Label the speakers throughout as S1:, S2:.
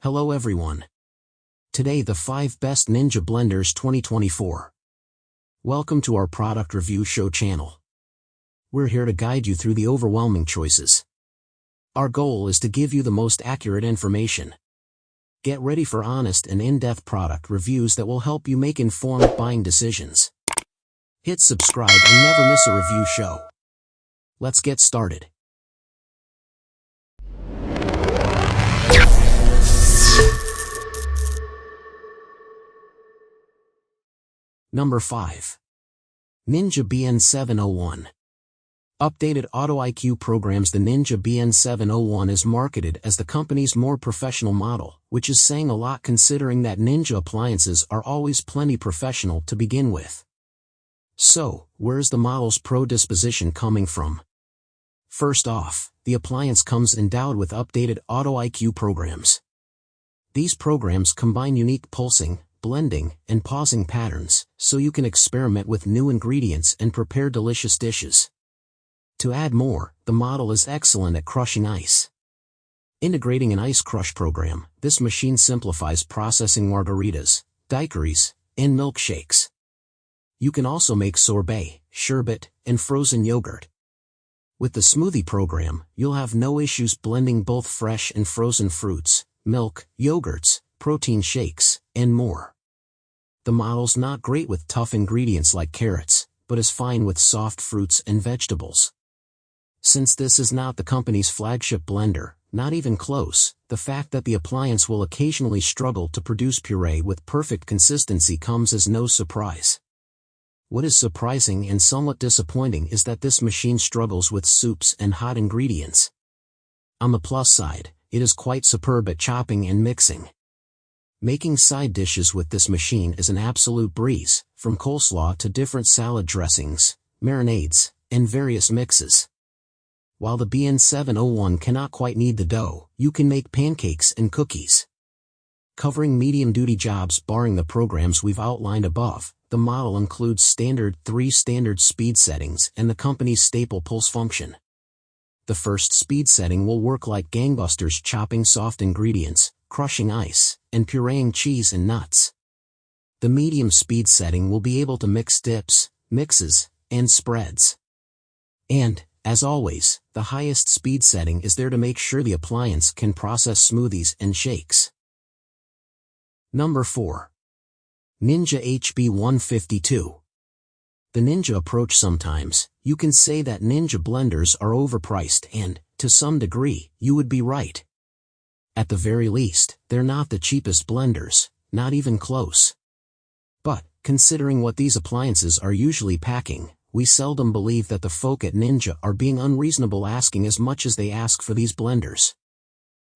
S1: Hello everyone. Today the 5 best Ninja blenders 2024. Welcome to our product review show channel. We're here to guide you through the overwhelming choices. Our goal is to give you the most accurate information. Get ready for honest and in-depth product reviews that will help you make informed buying decisions. Hit subscribe and never miss a review show. Let's get started. Number 5. Ninja BN701. Updated Auto IQ programs. The Ninja BN701 is marketed as the company's more professional model, which is saying a lot considering that Ninja appliances are always plenty professional to begin with. So, where's the model's pro disposition coming from? First off, the appliance comes endowed with updated Auto IQ programs. These programs combine unique pulsing, blending, and pausing patterns, so you can experiment with new ingredients and prepare delicious dishes. To add more, the model is excellent at crushing ice. Integrating an ice crush program, this machine simplifies processing margaritas, daiquiris, and milkshakes. You can also make sorbet, sherbet, and frozen yogurt. With the smoothie program, you'll have no issues blending both fresh and frozen fruits, milk, yogurts, protein shakes, and more. The model's not great with tough ingredients like carrots, but is fine with soft fruits and vegetables. Since this is not the company's flagship blender, not even close, the fact that the appliance will occasionally struggle to produce puree with perfect consistency comes as no surprise. What is surprising and somewhat disappointing is that this machine struggles with soups and hot ingredients. On the plus side, it is quite superb at chopping and mixing. Making side dishes with this machine is an absolute breeze, from coleslaw to different salad dressings, marinades, and various mixes. While the BN701 cannot quite knead the dough, you can make pancakes and cookies. Covering medium-duty jobs barring the programs we've outlined above, the model includes 3 standard speed settings and the company's staple pulse function. The first speed setting will work like gangbusters, chopping soft ingredients, crushing ice, and pureeing cheese and nuts. The medium speed setting will be able to mix dips, mixes, and spreads. And, as always, the highest speed setting is there to make sure the appliance can process smoothies and shakes. Number 4. Ninja HB152. The Ninja approach. Sometimes, you can say that Ninja blenders are overpriced and, to some degree, you would be right. At the very least, they're not the cheapest blenders, not even close. But, considering what these appliances are usually packing, we seldom believe that the folk at Ninja are being unreasonable asking as much as they ask for these blenders.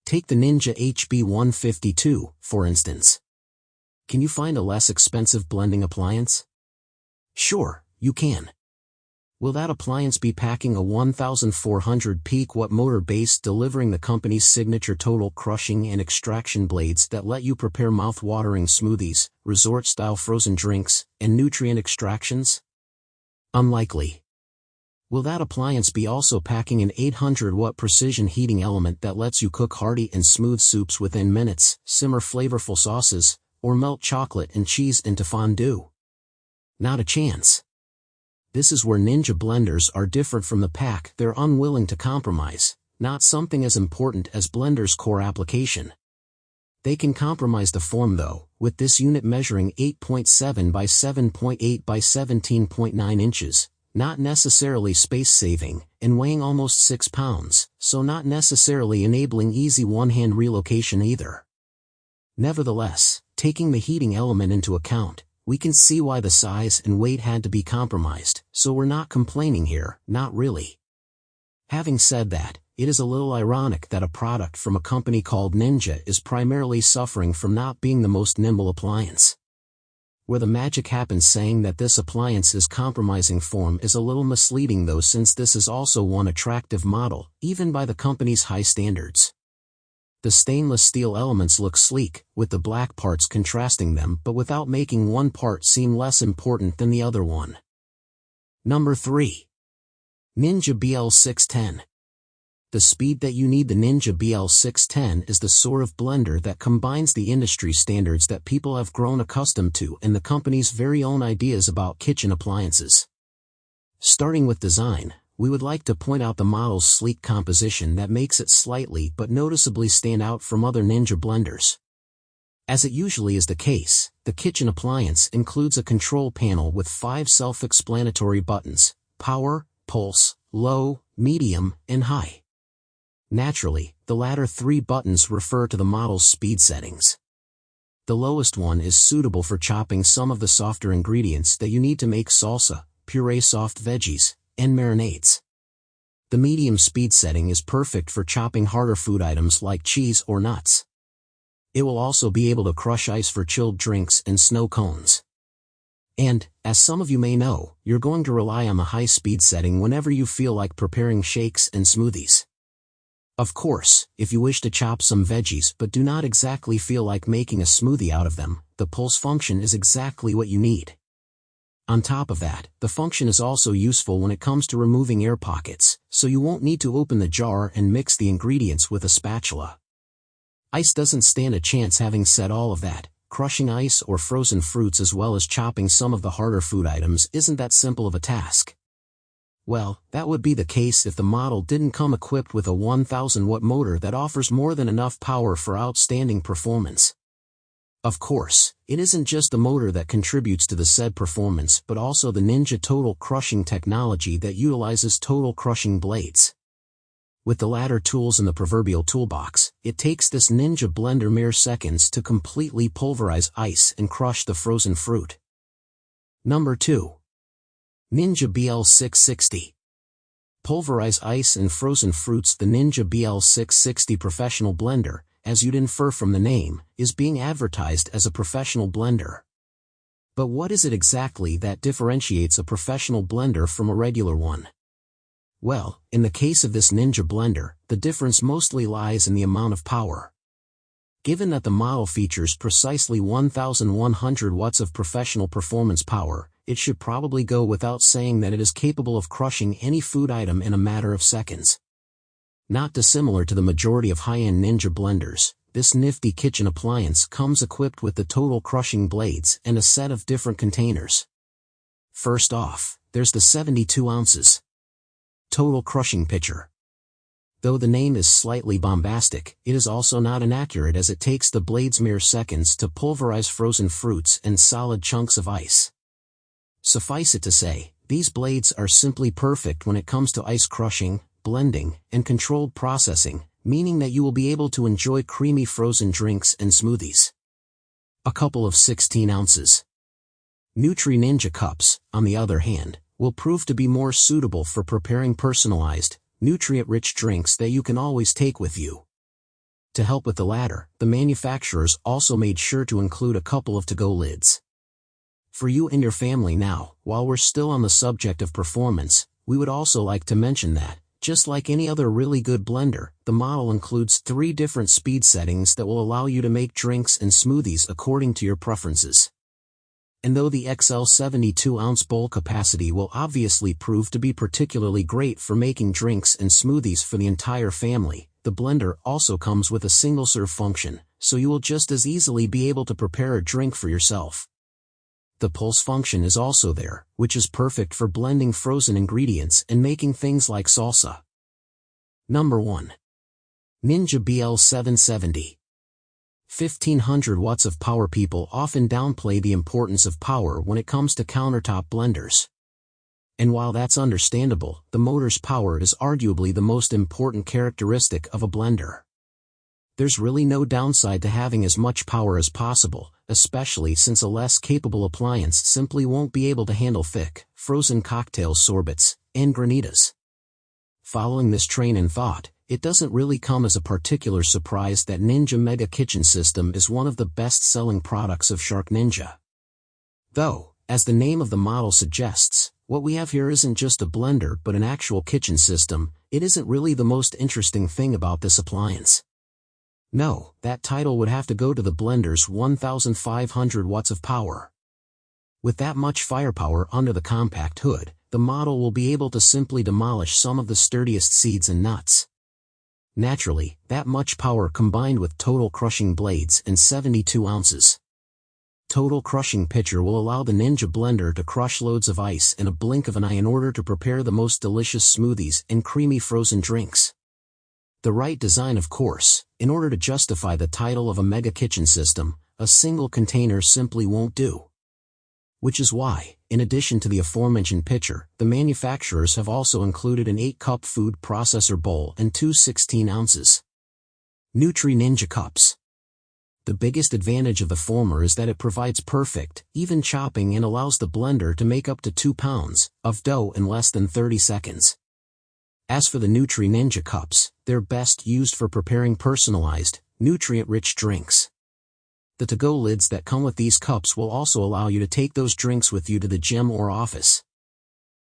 S1: Take the Ninja HB152, for instance. Can you find a less expensive blending appliance? Sure, you can. Will that appliance be packing a 1,400 peak watt motor base delivering the company's signature total crushing and extraction blades that let you prepare mouth-watering smoothies, resort-style frozen drinks, and nutrient extractions? Unlikely. Will that appliance be also packing an 800 watt precision heating element that lets you cook hearty and smooth soups within minutes, simmer flavorful sauces, or melt chocolate and cheese into fondue? Not a chance. This is where Ninja blenders are different from the pack. They're unwilling to compromise, not something as important as blender's core application. They can compromise the form though, with this unit measuring 8.7 by 7.8 by 17.9 inches, not necessarily space-saving, and weighing almost 6 pounds, so not necessarily enabling easy one-hand relocation either. Nevertheless, taking the heating element into account, we can see why the size and weight had to be compromised, so we're not complaining here, not really. Having said that, it is a little ironic that a product from a company called Ninja is primarily suffering from not being the most nimble appliance. Where the magic happens. Saying that this appliance is compromising form is a little misleading though, since this is also one attractive model, even by the company's high standards. The stainless steel elements look sleek, with the black parts contrasting them but without making one part seem less important than the other one. Number 3. Ninja BL610. the speed that you need. The Ninja BL610 is the sort of blender that combines the industry standards that people have grown accustomed to and the company's very own ideas about kitchen appliances. Starting with design, we would like to point out the model's sleek composition that makes it slightly but noticeably stand out from other Ninja blenders. As it usually is the case, the kitchen appliance includes a control panel with 5 self-explanatory buttons: power, pulse, low, medium, and high. Naturally, the latter 3 buttons refer to the model's speed settings. The lowest one is suitable for chopping some of the softer ingredients that you need to make salsa, puree soft veggies, and marinades. The medium speed setting is perfect for chopping harder food items like cheese or nuts. It will also be able to crush ice for chilled drinks and snow cones. And, as some of you may know, you're going to rely on the high speed setting whenever you feel like preparing shakes and smoothies. Of course, if you wish to chop some veggies but do not exactly feel like making a smoothie out of them, the pulse function is exactly what you need. On top of that, the function is also useful when it comes to removing air pockets, so you won't need to open the jar and mix the ingredients with a spatula. Ice doesn't stand a chance. Having said all of that, crushing ice or frozen fruits as well as chopping some of the harder food items isn't that simple of a task. Well, that would be the case if the model didn't come equipped with a 1000-watt motor that offers more than enough power for outstanding performance. Of course, it isn't just the motor that contributes to the said performance but also the Ninja Total Crushing technology that utilizes total crushing blades. With the latter tools in the proverbial toolbox, it takes this Ninja blender mere seconds to completely pulverize ice and crush the frozen fruit. Number 2. Ninja BL660. Pulverize ice and frozen fruits. The Ninja BL660 professional blender, as you'd infer from the name, is being advertised as a professional blender. But what is it exactly that differentiates a professional blender from a regular one? Well, in the case of this Ninja blender, the difference mostly lies in the amount of power. Given that the model features precisely 1100 watts of professional performance power, it should probably go without saying that it is capable of crushing any food item in a matter of seconds. Not dissimilar to the majority of high-end Ninja blenders, this nifty kitchen appliance comes equipped with the total crushing blades and a set of different containers. First off, there's the 72 ounces total crushing pitcher. Though the name is slightly bombastic, it is also not inaccurate as it takes the blades mere seconds to pulverize frozen fruits and solid chunks of ice. Suffice it to say, these blades are simply perfect when it comes to ice crushing, blending, and controlled processing, meaning that you will be able to enjoy creamy frozen drinks and smoothies. A couple of 16 ounces Nutri Ninja cups, on the other hand, will prove to be more suitable for preparing personalized, nutrient-rich drinks that you can always take with you. To help with the latter, the manufacturers also made sure to include a couple of to-go lids. For you and your family now, while we're still on the subject of performance, we would also like to mention that, just like any other really good blender, the model includes 3 different speed settings that will allow you to make drinks and smoothies according to your preferences. And though the XL 72-ounce bowl capacity will obviously prove to be particularly great for making drinks and smoothies for the entire family, the blender also comes with a single-serve function, so you will just as easily be able to prepare a drink for yourself. The pulse function is also there, which is perfect for blending frozen ingredients and making things like salsa. Number 1. Ninja BL770. 1500 watts of power. People often downplay the importance of power when it comes to countertop blenders. And while that's understandable, the motor's power is arguably the most important characteristic of a blender. There's really no downside to having as much power as possible, especially since a less capable appliance simply won't be able to handle thick, frozen cocktail sorbets, and granitas. Following this train of thought, it doesn't really come as a particular surprise that Ninja Mega Kitchen System is one of the best-selling products of Shark Ninja. Though, as the name of the model suggests, what we have here isn't just a blender but an actual kitchen system, it isn't really the most interesting thing about this appliance. No, that title would have to go to the blender's 1500 watts of power. With that much firepower under the compact hood, the model will be able to simply demolish some of the sturdiest seeds and nuts. Naturally, that much power combined with total crushing blades and 72 ounces. Total crushing pitcher will allow the Ninja blender to crush loads of ice in a blink of an eye in order to prepare the most delicious smoothies and creamy frozen drinks. The right design, of course. In order to justify the title of a mega kitchen system, a single container simply won't do. Which is why, in addition to the aforementioned pitcher, the manufacturers have also included an 8-cup food processor bowl and two 16 ounces Nutri Ninja cups. The biggest advantage of the former is that it provides perfect, even chopping and allows the blender to make up to 2 pounds of dough in less than 30 seconds. As for the Nutri Ninja cups, they're best used for preparing personalized, nutrient-rich drinks. The to-go lids that come with these cups will also allow you to take those drinks with you to the gym or office.